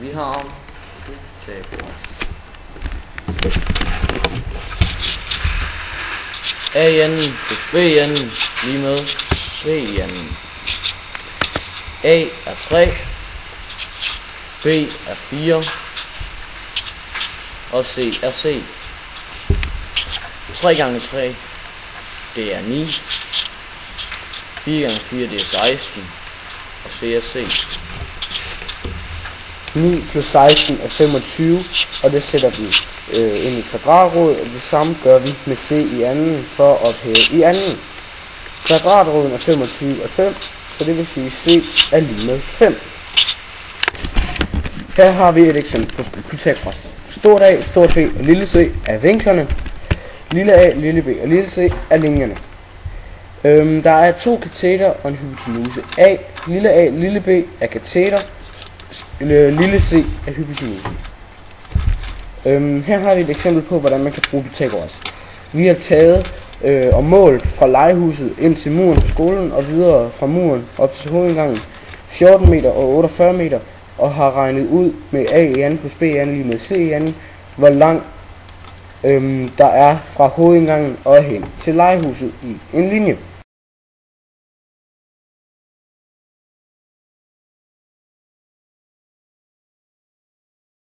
Vi har Pythagoras. AN plus BN lige med CN. A er 3, B er 4, og C er C. 3 gange 3, det er 9. 4 gange 4, det er 16. Og C er C. 9 plus 16 er 25, og det sætter vi ind i kvadratrodet, og det samme gør vi med C i anden for at ophæve i anden. Kvadratroden af 25 er 5, så det vil sige, at C er lige med 5. Her har vi et eksempel på Pythagoras. Stort A, stort B og lille c er vinklerne. Lille a, lille b og lille c er linjerne. Der er to kateter og en hypotenuse. A, lille b er kateter. Lille c er hypotenuse. Her har vi et eksempel på, hvordan man kan bruge Pythagoras. Vi har taget og målt fra legehuset ind til muren på skolen og videre fra muren op til hovedindgangen 14 meter og 48 meter, og har regnet ud med A i anden plus B i anden lige med C i anden, hvor langt der er fra hovedindgangen og hen til legehuset i en linje.